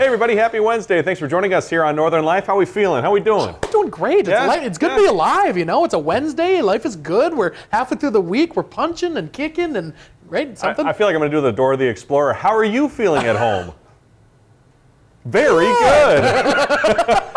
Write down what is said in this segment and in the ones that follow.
Hey everybody, happy Wednesday. Thanks for joining us here on Northern Life. How we feeling? How we doing? We're doing great. It's good to be alive, you know. It's a Wednesday. Life is good. We're halfway through the week. We're punching and kicking and something. I feel like I'm going to do the Dora the Explorer. How are you feeling at home? Very good.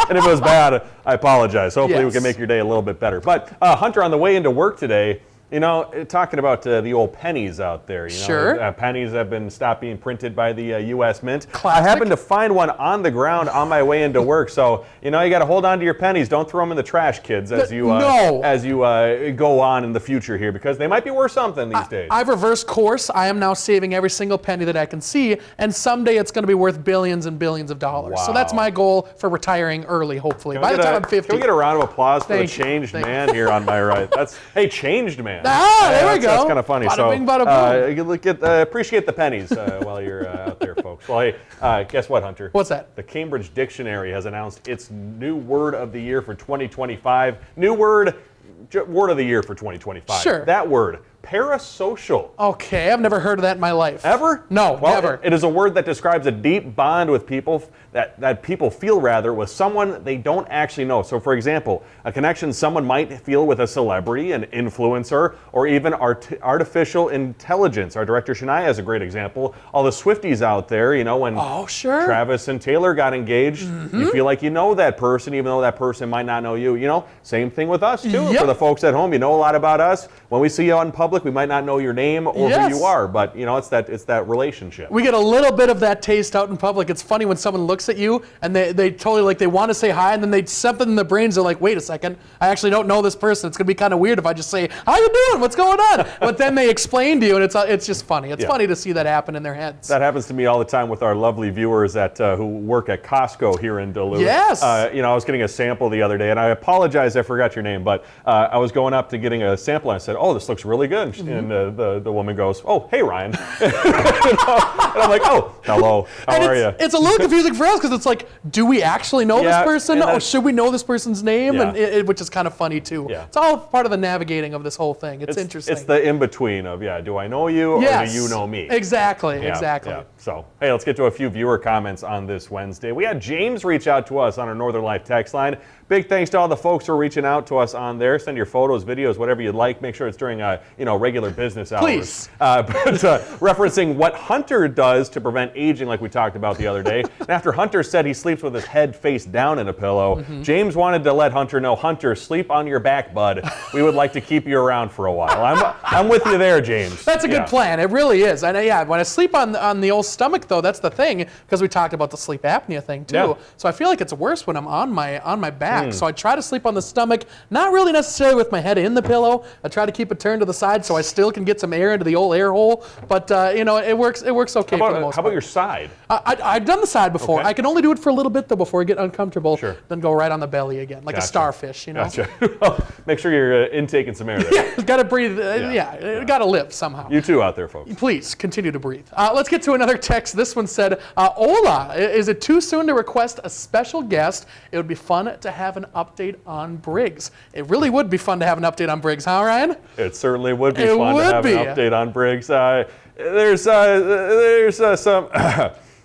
And if it was bad, I apologize. Hopefully we can make your day a little bit better. But Hunter, on the way into work today, you know, talking about the old pennies out there. You know, sure. Pennies have been stopped being printed by the U.S. Mint. Classic. I happened to find one on the ground on my way into work. So, you know, you got to hold on to your pennies. Don't throw them in the trash, kids, as you go on in the future here, because they might be worth something these days. I've reversed course. I am now saving every single penny that I can see, and someday it's going to be worth billions and billions of dollars. Wow. So that's my goal for retiring early, hopefully, by the time I'm 50. Can we get a round of applause for the changed man here on my right? Hey, changed man. There we go. That's kind of funny. Bada bing, bada boom. Appreciate the pennies while you're out there, folks. Well, hey, guess what, Hunter? What's that? The Cambridge Dictionary has announced its new word of the year for 2025. New word of the year for 2025. Sure. That word, parasocial. Okay, I've never heard of that in my life. Ever? No, never. It is a word that describes a deep bond with people, that people feel rather, with someone they don't actually know. So for example, a connection someone might feel with a celebrity, an influencer, or even artificial intelligence. Our director Shania is a great example. All the Swifties out there, you know, when Travis and Taylor got engaged, you feel like you know that person, even though that person might not know you. You know, same thing with us too. Yep. For the folks at home, you know a lot about us. When we see you out in public, we might not know your name or who you are, but you know, it's that relationship. We get a little bit of that taste out in public. It's funny when someone looks at you and they totally they want to say hi, and then something in the brains are like, wait a second, I actually don't know this person. It's gonna be kind of weird if I just say, how you doing? What's going on? But then they explain to you, and it's just funny. It's funny to see that happen in their heads. That happens to me all the time with our lovely viewers who work at Costco here in Duluth. Yes. You know, I was getting a sample the other day, and I apologize, I forgot your name, but I was going up to getting a sample, and I said, oh, this looks really good. And the woman goes, oh, hey, Ryan. And I'm like, oh, hello, how are you? It's a little confusing for us because it's like, do we actually know this person? Or should we know this person's name? And which is kind of funny too. Yeah. It's all part of the navigating of this whole thing. It's interesting. It's the in-between of, do I know you or do you know me? Exactly, Yeah. exactly. So, hey, let's get to a few viewer comments on this Wednesday. We had James reach out to us on our Northern Life text line. Big thanks to all the folks who are reaching out to us on there. Send your photos, videos, whatever you'd like. Make sure it's during regular business hours. Please. But referencing what Hunter does to prevent aging, like we talked about the other day. And after Hunter said he sleeps with his head face down in a pillow, James wanted to let Hunter know, Hunter, sleep on your back, bud. We would like to keep you around for a while. I'm with you there, James. That's a good plan. It really is. And when I sleep on the old stomach, though, that's the thing, because we talked about the sleep apnea thing too. Yeah. So I feel like it's worse when I'm on my back. So I try to sleep on the stomach, not really necessarily with my head in the pillow. I try to keep it turned to the side so I still can get some air into the old air hole. But it works okay for the most part. How about your side? I've done the side before. Okay. I can only do it for a little bit though before I get uncomfortable. Sure. Then go right on the belly again, like a starfish. You know. Gotcha. Make sure you're intaking some air there. Yeah, got to breathe. Got to live somehow. You too out there, folks. Please continue to breathe. Let's get to another text. This one said, Hola, is it too soon to request a special guest? It would be fun to have an update on Briggs. It really would be fun to have an update on Briggs, huh, Ryan? It certainly would be fun to have an update on Briggs. There's some...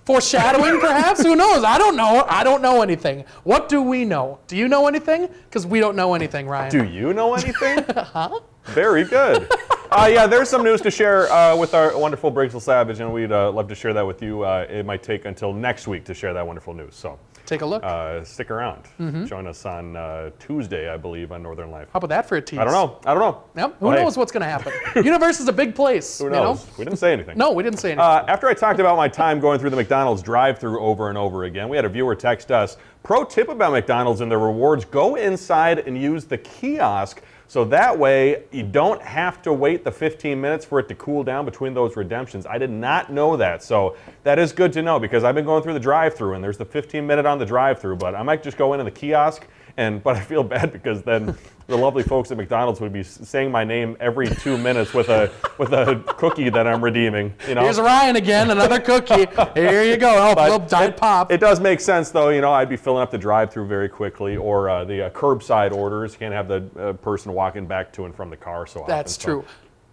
Foreshadowing, perhaps? Who knows? I don't know. I don't know anything. What do we know? Do you know anything? Because we don't know anything, Ryan. Do you know anything? Huh? Very good. There's some news to share with our wonderful Briggs Savage, and we'd love to share that with you. It might take until next week to share that wonderful news. So take a look. Stick around. Join us on Tuesday, I believe, on Northern Life. How about that for a tease? I don't know. Yep. Who knows what's going to happen? Universe is a big place. Who knows? We didn't say anything. No, we didn't say anything. After I talked about my time going through the McDonald's drive-thru over and over again, we had a viewer text us, pro tip about McDonald's and their rewards, go inside and use the kiosk. So that way, you don't have to wait the 15 minutes for it to cool down between those redemptions. I did not know that. So that is good to know, because I've been going through the drive-thru and there's the 15-minute on the drive-thru, but I might just go into the kiosk. But I feel bad because then the lovely folks at McDonald's would be saying my name every 2 minutes with a cookie that I'm redeeming. You know? Here's Ryan again, another cookie. Here you go. Oh, little Diet Pop. It does make sense, though. You know, I'd be filling up the drive-thru very quickly, or the curbside orders. You can't have the person walking back to and from the car so often. That's true.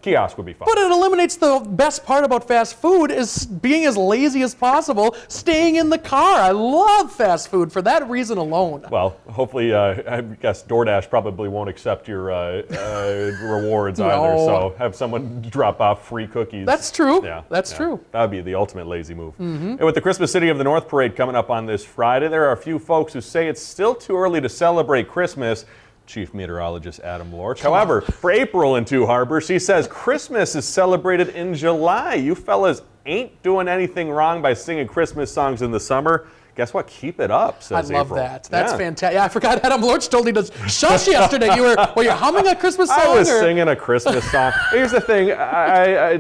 kiosk would be fun. But it eliminates the best part about fast food is being as lazy as possible, staying in the car. I love fast food for that reason alone. Well, hopefully, I guess DoorDash probably won't accept your rewards either. No. So have someone drop off free cookies. That's true. Yeah, That's true. That would be the ultimate lazy move. And with the Christmas City of the North Parade coming up on this Friday, there are a few folks who say it's still too early to celebrate Christmas. Chief Meteorologist Adam Lorch. However, for April in Two Harbors, she says Christmas is celebrated in July. You fellas ain't doing anything wrong by singing Christmas songs in the summer. Guess what? Keep it up, says I love April. that. That's fantastic. Yeah, I forgot Adam Lorch told me to shush yesterday. Were you humming a Christmas song? I was singing a Christmas song. Here's the thing.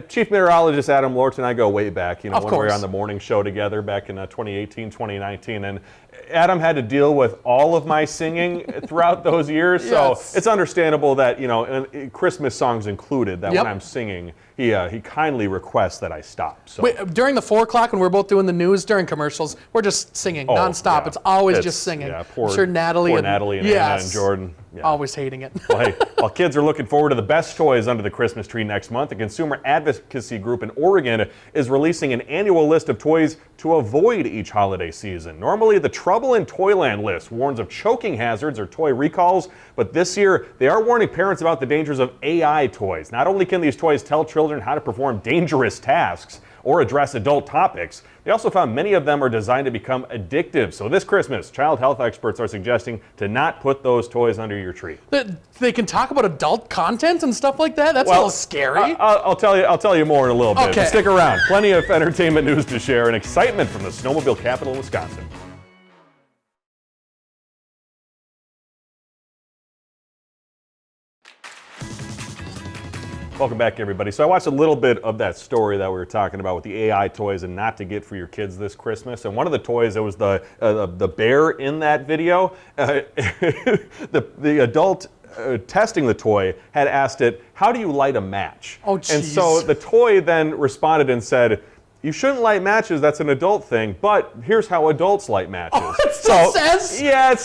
Chief Meteorologist Adam Lorch and I go way back, when we were on the morning show together back in 2018, 2019. And Adam had to deal with all of my singing throughout those years. Yes. So it's understandable that, and Christmas songs included, that when I'm singing, he kindly requests that I stop. So. Wait, during the 4 o'clock when we're both doing the news during commercials, we're just singing nonstop. Yeah. It's always just singing. Yeah, I'm sure Natalie and Anna and Jordan. Yeah. Always hating it. Well, hey, while kids are looking forward to the best toys under the Christmas tree next month, a consumer advocacy group in Oregon is releasing an annual list of toys to avoid each holiday season. Normally, the Trouble in Toyland list warns of choking hazards or toy recalls, but this year they are warning parents about the dangers of AI toys. Not only can these toys tell children how to perform dangerous tasks or address adult topics, they also found many of them are designed to become addictive. So this Christmas, child health experts are suggesting to not put those toys under your tree. They can talk about adult content and stuff like that? That's a little scary. I'll tell you more in a little bit. Okay. But stick around. Plenty of entertainment news to share and excitement from the snowmobile capital of Wisconsin. Welcome back, everybody. So I watched a little bit of that story that we were talking about with the AI toys and not to get for your kids this Christmas. And one of the toys, it was the bear in that video. The adult testing the toy had asked it, "How do you light a match?" Oh, geez. And so the toy then responded and said, "You shouldn't light matches. That's an adult thing. But here's how adults light matches." Oh, it still says? Yeah, it's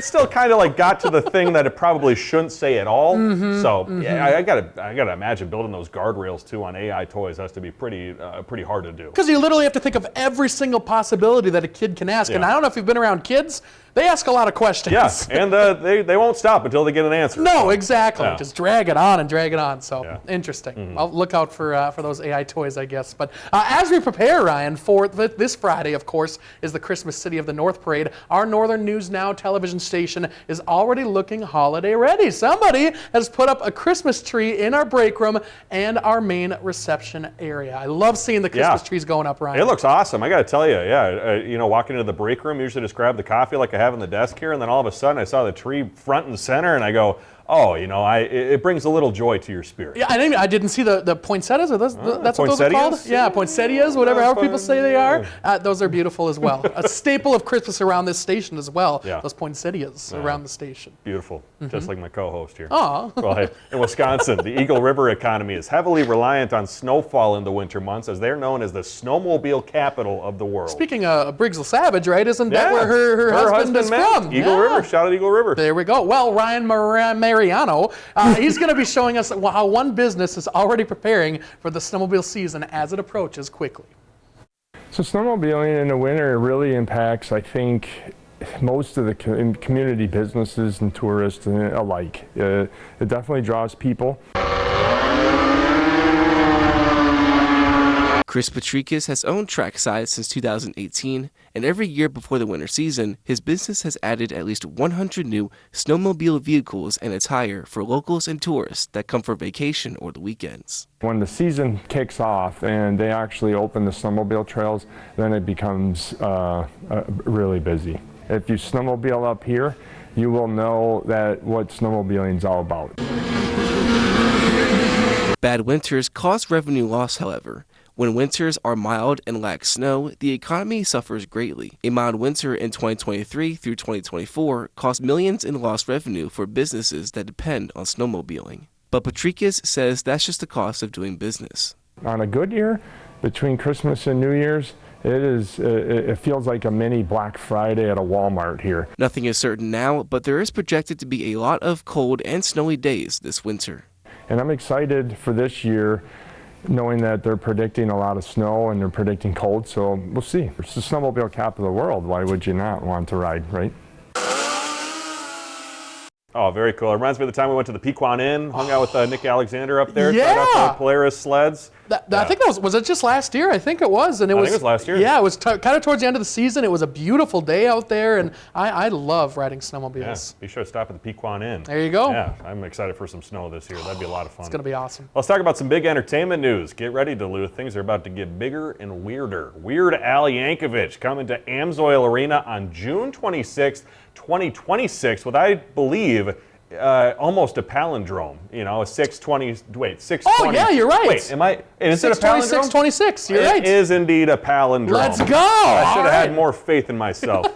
still kind of like got to the thing that it probably shouldn't say at all. Yeah, I gotta imagine building those guardrails too on AI toys has to be pretty hard to do. Because you literally have to think of every single possibility that a kid can ask. And I don't know if you've been around kids. They ask a lot of questions. Yeah, and they won't stop until they get an answer. No, exactly. Yeah. Just drag it on and drag it on. So interesting. Mm-hmm. I'll look out for those AI toys, I guess. But as we prepare, Ryan, for this Friday, of course, is the Christmas City of the North Parade. Our Northern News Now television station is already looking holiday ready. Somebody has put up a Christmas tree in our break room and our main reception area. I love seeing the Christmas trees going up, Ryan. It looks awesome. I got to tell you, walking into the break room, usually just grab the coffee like I have on the desk here, and then all of a sudden I saw the tree front and center, and I go, oh, it brings a little joy to your spirit. Yeah, I didn't see the poinsettias. Are those, that's what those are called? Poinsettias? Yeah, poinsettias, whatever however people say they are. Those are beautiful as well. A staple of Christmas around this station as well. Yeah. Those poinsettias around the station. Beautiful, just like my co-host here. Aw. Well, hey, in Wisconsin, the Eagle River economy is heavily reliant on snowfall in the winter months, as they're known as the snowmobile capital of the world. Speaking of Briggs Savage, right? Isn't that where her husband is Matt, from? Eagle River. Shout out Eagle River. There we go. Well, Ryan Mariano, he's going to be showing us how one business is already preparing for the snowmobile season as it approaches quickly. So snowmobiling in the winter really impacts, I think, most of the community businesses and tourists alike. It definitely draws people. Chris Patricus has owned Trackside since 2018, and every year before the winter season, his business has added at least 100 new snowmobile vehicles and attire for locals and tourists that come for vacation or the weekends. When the season kicks off and they actually open the snowmobile trails, then it becomes really busy. If you snowmobile up here, you will know that what snowmobiling is all about. Bad winters cause revenue loss, however. When winters are mild and lack snow, the economy suffers greatly. A mild winter in 2023 through 2024 caused millions in lost revenue for businesses that depend on snowmobiling. But Patricus says that's just the cost of doing business. On a good year, between Christmas and New Year's, it feels like a mini Black Friday at a Walmart here. Nothing is certain now, but there is projected to be a lot of cold and snowy days this winter. And I'm excited for this year, knowing that they're predicting a lot of snow and they're predicting cold, so we'll see. It's the snowmobile capital of the world. Why would you not want to ride, right? Oh, very cool. It reminds me of the time we went to the Pequot Inn, hung out with Nick Alexander up there, Yeah. tried out the Polaris sleds. I think that was it just last year? I think it was. And I think it was last year. Yeah, it was kind of towards the end of the season. It was a beautiful day out there, and I love riding snowmobiles. Yeah, be sure to stop at the Pequot Inn. There you go. Yeah, I'm excited for some snow this year. That'd be a lot of fun. It's going to be awesome. Let's talk about some big entertainment news. Get ready, Duluth. Things are about to get bigger and weirder. Weird Al Yankovic coming to AMSOIL Arena on June 26th, 2026, with, I believe, almost a palindrome. You know, a 620. Oh, yeah, you're right. Wait, is it a palindrome? 626, you're right. It is indeed a palindrome. Let's go. I should All have had right. more faith in myself.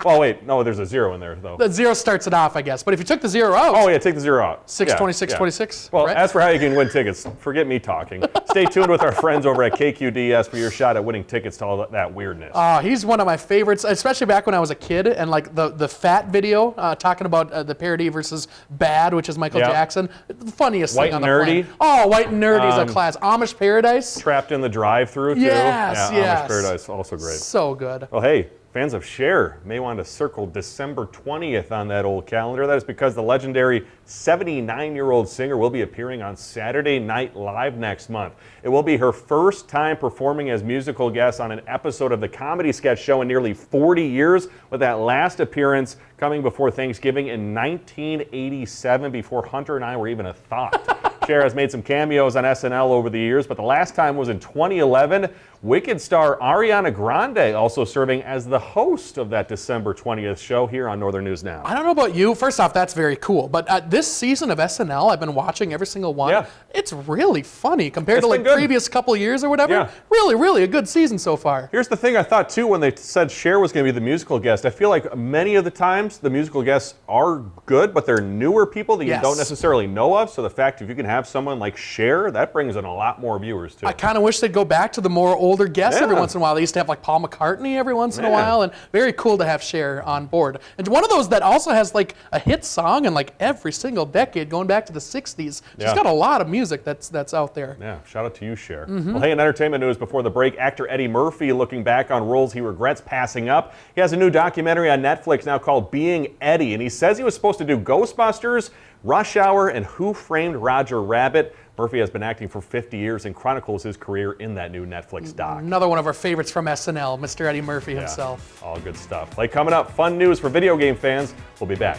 Well, wait, no, there's a 0 in there, though. The 0 starts it off, I guess. But if you took the 0 out, Oh, yeah, take the 0 out. 626, Yeah, yeah. 26, Well, right? as for how you can win tickets, forget me talking. Stay tuned with our friends over at KQDS for your shot at winning tickets to all that weirdness. He's one of my favorites, especially back when I was a kid, and like the Fat video talking about the parody versus Bad, which is Michael Yeah. Jackson. The funniest White thing on and the Nerdy. planet. Oh, White and Nerdy is a class. Amish Paradise, Trapped in the drive-thru, too. Yes, yeah, yes. Amish Paradise, also great. so good. Well, hey, fans of Cher may want to circle December 20th on that old calendar. That is because the legendary 79-year-old singer will be appearing on Saturday Night Live next month. It will be her first time performing as musical guest on an episode of the comedy sketch show in nearly 40 years, with that last appearance coming before Thanksgiving in 1987, before Hunter and I were even a thought. Cher has made some cameos on SNL over the years, but the last time was in 2011. Wicked star Ariana Grande also serving as the host of that December 20th show here on Northern News Now. I don't know about you. First off, that's very cool. But this season of SNL, I've been watching every single one. Yeah. It's really funny compared It's to been like good. previous couple years or whatever. Yeah. Really, really a good season so far. Here's the thing I thought too when they said Cher was going to be the musical guest. I feel like many of the times the musical guests are good, but they're newer people that you Yes. don't necessarily know of. So the fact if you can have someone like Cher, that brings in a lot more viewers too. I kind of wish they'd go back to the more older guests every Yeah. once in a while. They used to have like Paul McCartney every once in a Yeah. while, and very cool to have Cher on board. And one of those that also has like a hit song in like every single decade, going back to the 60s. She's Yeah. got a lot of music that's out there. Yeah, shout out to you, Cher. Well, hey, in entertainment news before the break, actor Eddie Murphy looking back on roles he regrets passing up. He has a new documentary on Netflix now called Being Eddie, and he says he was supposed to do Ghostbusters, Rush Hour, and Who Framed Roger Rabbit. Murphy has been acting for 50 years and chronicles his career in that new Netflix doc. Another one of our favorites from SNL, Mr. Eddie Murphy Yeah, himself. all good stuff. Like coming up, fun news for video game fans. We'll be back.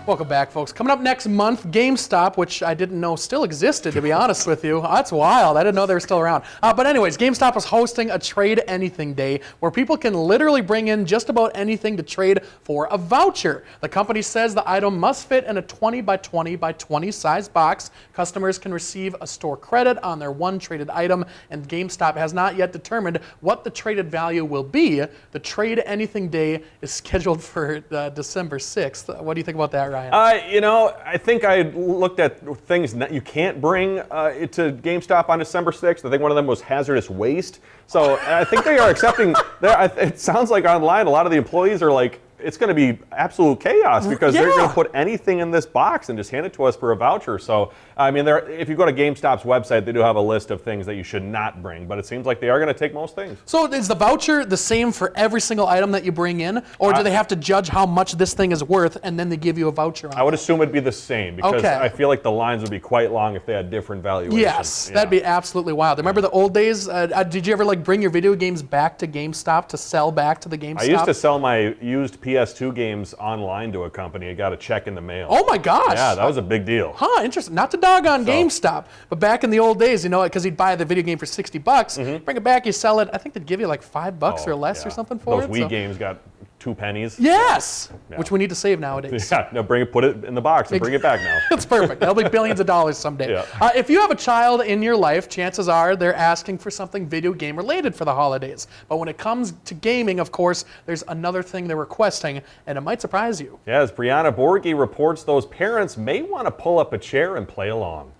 Welcome back, folks. Coming up next month, GameStop, which I didn't know still existed, to be honest with you. That's wild. I didn't know they were still around. But anyways, GameStop is hosting a Trade Anything Day where people can literally bring in just about anything to trade for a voucher. The company says the item must fit in a 20 by 20 by 20 size box. Customers can receive a store credit on their one traded item, and GameStop has not yet determined what the traded value will be. The Trade Anything Day is scheduled for December 6th. What do you think about that, Ryan? I think I looked at things that you can't bring it to GameStop on December 6th. I think one of them was hazardous waste. So I think they are accepting. It sounds like online a lot of the employees are like, it's going to be absolute chaos because they're going Yeah. to put anything in this box and just hand it to us for a voucher. So, I mean, if you go to GameStop's website, they do have a list of things that you should not bring, but it seems like they are going to take most things. So is the voucher the same for every single item that you bring in, or do they have to judge how much this thing is worth and then they give you a voucher on I would assume it'd be the same because Okay. I feel like the lines would be quite long if they had different valuations. Yes, Yeah. that'd be absolutely wild. Remember the old days? Did you ever like bring your video games back to GameStop to sell back to the GameStop? I used to sell my used PS2 games online to a company. I got a check in the mail. Oh my gosh. Yeah, that was a big deal. Huh, interesting. Not to dog on GameStop, but back in the old days, because he'd buy the video game for $60, bring it back, you sell it. I think they'd give you like $5 or less or Yeah. or something for Those it. Wii so- games got 2 pennies. Yes, Yeah. which we need to save nowadays. Yeah, no, put it in the box and bring it back now. It's perfect. That'll be billions of dollars someday. Yeah. If you have a child in your life, chances are they're asking for something video game related for the holidays. But when it comes to gaming, of course, there's another thing they're requesting, and it might surprise you. Yeah, as Brianna Borghi reports, those parents may want to pull up a chair and play along.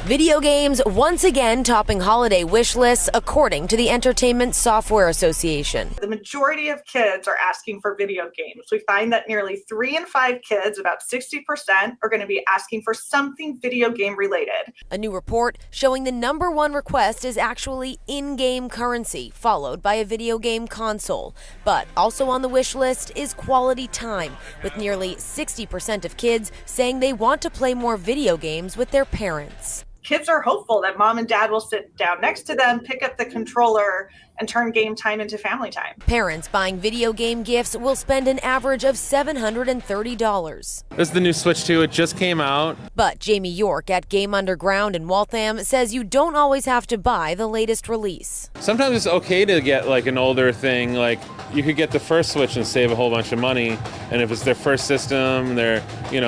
Video games once again topping holiday wish lists, according to the Entertainment Software Association. The majority of kids are asking for video games. We find that nearly 3 in 5 kids, about 60%, are going to be asking for something video game related. A new report showing the #1 request is actually in-game currency, followed by a video game console. But also on the wish list is quality time, with nearly 60% of kids saying they want to play more video games with their parents. Kids are hopeful that mom and dad will sit down next to them, pick up the controller, and turn game time into family time. Parents buying video game gifts will spend an average of $730. This is the new Switch 2. It just came out. But Jamie York at Game Underground in Waltham says you don't always have to buy the latest release. Sometimes it's okay to get like an older thing. Like you could get the first Switch and save a whole bunch of money. And if it's their first system, they're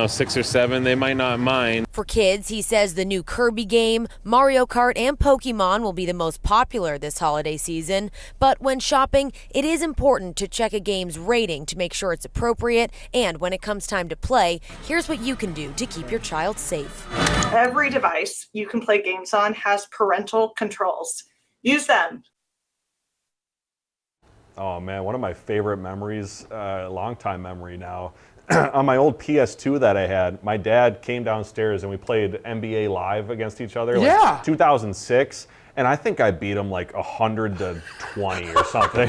6 or 7, they might not mind. For kids, he says the new Kirby game, Mario Kart, and Pokemon will be the most popular this holiday season. But when shopping, it is important to check a game's rating to make sure it's appropriate. And when it comes time to play, here's what you can do to keep your child safe. Every device you can play games on has parental controls. Use them. Oh man, one of my favorite memories, long-time memory now, on my old PS2 that I had, my dad came downstairs and we played NBA Live against each other, Yeah. 2006. And I think I beat him like 100-20 or something.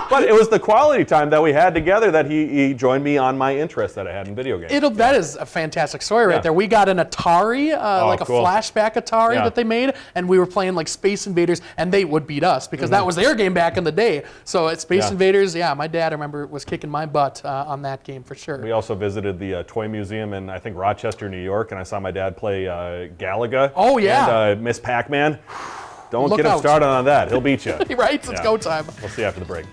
But it was the quality time that we had together that he joined me on my interest that I had in video games. That is a fantastic story right Yeah. there. We got an Atari, like a cool. flashback Atari Yeah. that they made, and we were playing like Space Invaders, and they would beat us because that was their game back in the day. So at Space Yeah. Invaders, yeah, my dad, I remember, was kicking my butt on that game for sure. We also visited the Toy Museum in, I think, Rochester, New York, and I saw my dad play Galaga. Oh, yeah. And Miss Pac-Man. Don't Look get him out. started on that. He'll beat you. Right? It's Yeah. go time. We'll see you after the break.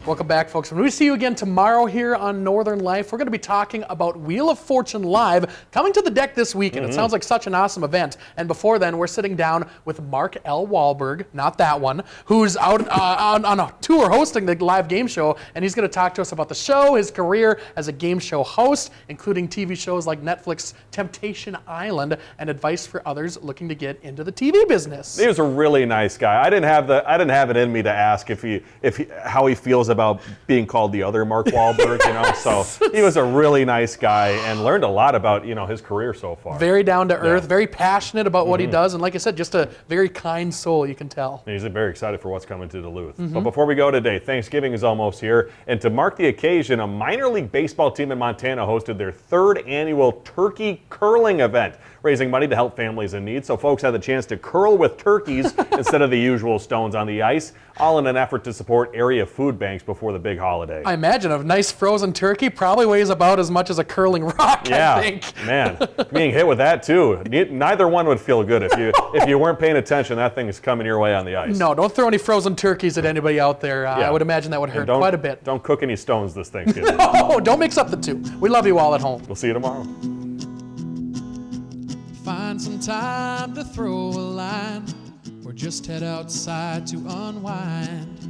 Welcome back, folks. When we see you again tomorrow here on Northern Life, we're going to be talking about Wheel of Fortune Live coming to the deck this weekend. It sounds like such an awesome event. And before then, we're sitting down with Mark L. Wahlberg, not that one, who's out on a tour hosting the live game show. And he's going to talk to us about the show, his career as a game show host, including TV shows like Netflix Temptation Island, and advice for others looking to get into the TV business. He was a really nice guy. I didn't have it in me to ask how he feels about being called the other Mark Wahlberg, So he was a really nice guy and learned a lot about, his career so far. Very down to earth, very passionate about what he does, and like I said, just a very kind soul, you can tell. And he's very excited for what's coming to Duluth. But before we go today, Thanksgiving is almost here, and to mark the occasion, a minor league baseball team in Montana hosted their 3rd annual turkey curling event, raising money to help families in need. So folks had the chance to curl with turkeys instead of the usual stones on the ice, all in an effort to support area food banks before the big holiday. I imagine a nice frozen turkey probably weighs about as much as a curling rock, Yeah, I think. man, being hit with that too. Neither one would feel good if you weren't paying attention. That thing is coming your way on the ice. No, don't throw any frozen turkeys at anybody out there. I would imagine that would hurt quite a bit. Don't cook any stones this Thanksgiving. Oh, don't mix up the two. We love you all at home. We'll see you tomorrow. Find some time to throw a line, or just head outside to unwind.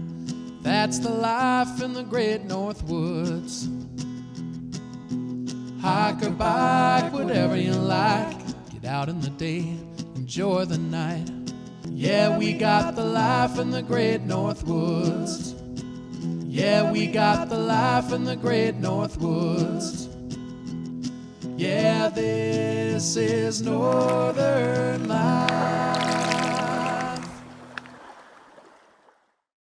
That's the life in the great North Woods. Hike or bike, whatever you like. Get out in the day, enjoy the night. Yeah, we got the life in the great North Woods. Yeah, we got the life in the great North Woods. Yeah, this is Northern Life.